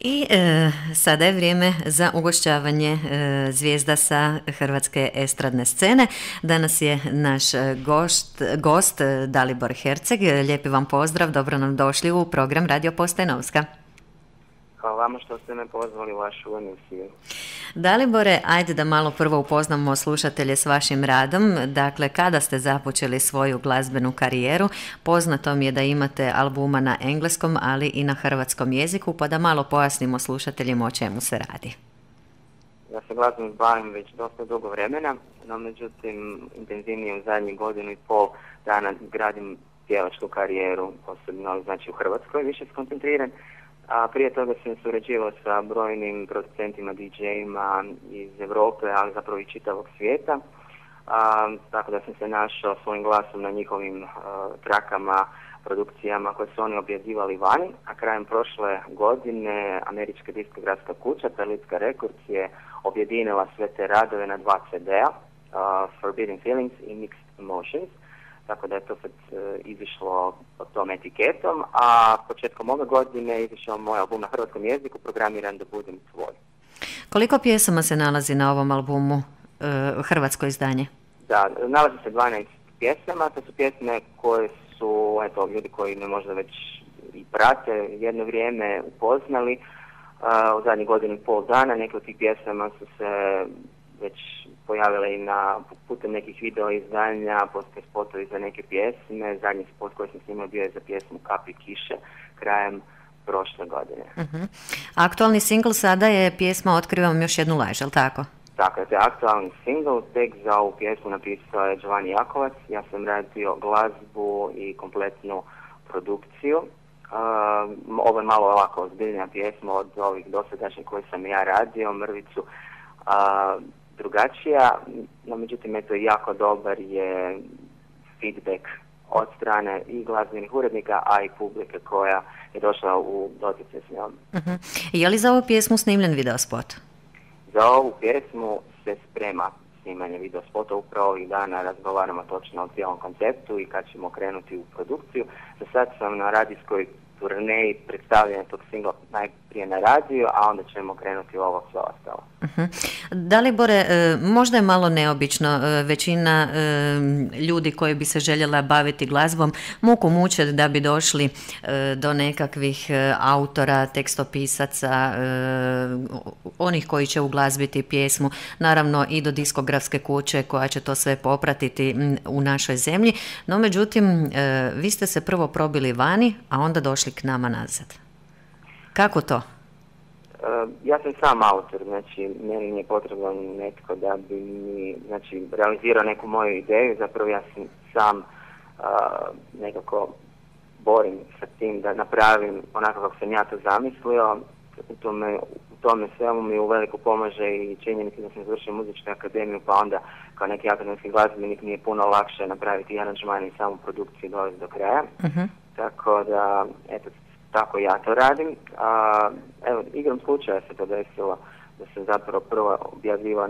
I sada je vrijeme za ugošćavanje zvijezda sa hrvatske estradne scene. Danas je naš gost Dalibor Herceg. Lijepi vam pozdrav, dobro nam došli u program Radio Postaje Novska. Hvala vama što ste me pozvali u vašu emisiju. Dalibore, ajde da malo prvo upoznamo slušatelje s vašim radom. Dakle, kada ste započeli svoju glazbenu karijeru? Poznato mi je da imate albuma na engleskom, ali i na hrvatskom jeziku, pa da malo pojasnimo slušateljima o čemu se radi. Ja se glazbom bavim već dosta dugo vremena, no međutim intenzivnije u zadnjih godinu i pol dana gradim pjevačku karijeru, posebno znači u Hrvatskoj više skoncentriran. A prije toga sam surađivao sa brojnim producentima, DJ-ima iz Europe, ali zapravo i čitavog svijeta. Tako da sam se našao svojim glasom na njihovim trakama, produkcijama koje su oni objavljivali vani. A krajem prošle godine američka diskografska kuća Talitska Records je objedinila sve te radove na 2 CD-a, Forbidden Feelings i Mixed Emotions. Tako da je to sad izišlo pod tom etiketom, a početkom ove godine izišao moj album na hrvatskom jeziku, programiran da budem tvoj. Koliko pjesama se nalazi na ovom albumu, hrvatsko izdanje? Da, nalazi se 12 pjesama, to su pjesme koje su, eto, ljudi koji me možda već i prate jedno vrijeme upoznali. U zadnjih godinu i pol dana neke od tih pjesama su se već pojavile i na putem nekih video izdanja, postoje spotovi za neke pjesme. Zadnji spot koji sam snimao bio je za pjesmu Kapi kiše krajem prošle godine. Aktualni singl sada je pjesma Otkrivam još jednu laž, je li tako? Tako je, to je aktualni singl. Tek za ovu pjesmu napisao je Giovanni Jakovac. Ja sam radio glazbu i kompletnu produkciju. Ovo je malo ovako ozbiljnija pjesma od ovih dosadašnjih koje sam ja radio, Mrvicu. Drugačija, no međutim eto jako dobar je feedback od strane i glazbenih urednika, a i publike koja je došla u doticaj s njom. Je li za ovu pjesmu snimljen videospot? Za ovu pjesmu se sprema snimanje videospota, upravo ovih dana razgovaramo točno o cijelom konceptu i kad ćemo krenuti u produkciju. Za sad sam na radijskoj turneji predstavljanja tog singla najprije na radiju, a onda ćemo krenuti u ovo sve ostalo. Dalibore, možda je malo neobično, većina ljudi koji bi se željela baviti glazbom muku muče da bi došli do nekakvih autora, tekstopisaca, onih koji će uglazbiti pjesmu, naravno i do diskografske kuće koja će to sve popratiti u našoj zemlji, no međutim vi ste se prvo probili vani, a onda došli k nama nazad. Kako to? Ja sam sam autor, znači meni nije potrebno netko da bi mi realizirao neku moju ideju, zapravo ja sam nekako borim sa tim da napravim onako kako sam ja to zamislio. U tome svemu mi u veliko pomaže i činjenica da sam završio muzičku akademiju, pa onda kao neki akademski glazbenik mi je puno lakše napraviti aranžman i samu produkciju dovesti do kraja. Tako da, eto, tako ja to radim. Evo, igrom slučaja se to desilo da sam zapravo prvo objavljivao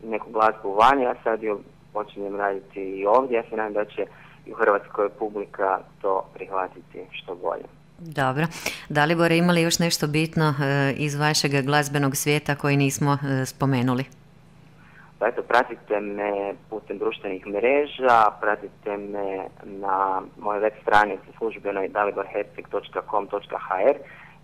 neku glazbu vani, a sad ju počinjem raditi i ovdje. Ja se nadam da će i u Hrvatskoj publika to prihvatiti što bolje. Dobro. Dalibore, ima li još nešto bitno iz vašeg glazbenog svijeta koji nismo spomenuli? Pa eto, pratite me putem društvenih mreža, pratite me na mojoj web stranici službenoj daliborherceg.com.hr,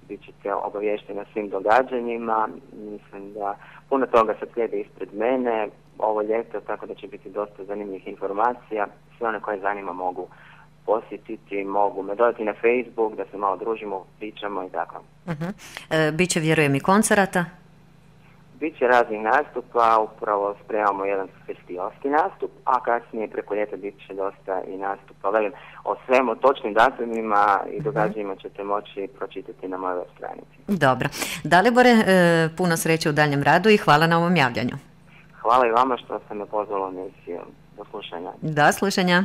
bit ćete obavješteni na svim događanjima. Mislim da puno toga sad slijede ispred mene ovo ljeto, tako da će biti dosta zanimljivih informacija. Sve one koje zanima mogu posjetiti, mogu me dodati na Facebook da se malo družimo, pričamo i tako. Biće, vjerujem, i koncerata? Biće raznih nastupa, upravo spremamo jedan festivalski nastup, a kasnije preko ljeta bit će dosta i nastupa. Velim, o svemu točnim datumima i događajima ćete moći pročitati na mojoj stranici. Dobro. Dalibore, puno sreće u daljem radu i hvala na ovom javljanju. Hvala i vama što ste me pozvali u emisiju. Do slušanja. Do slušanja.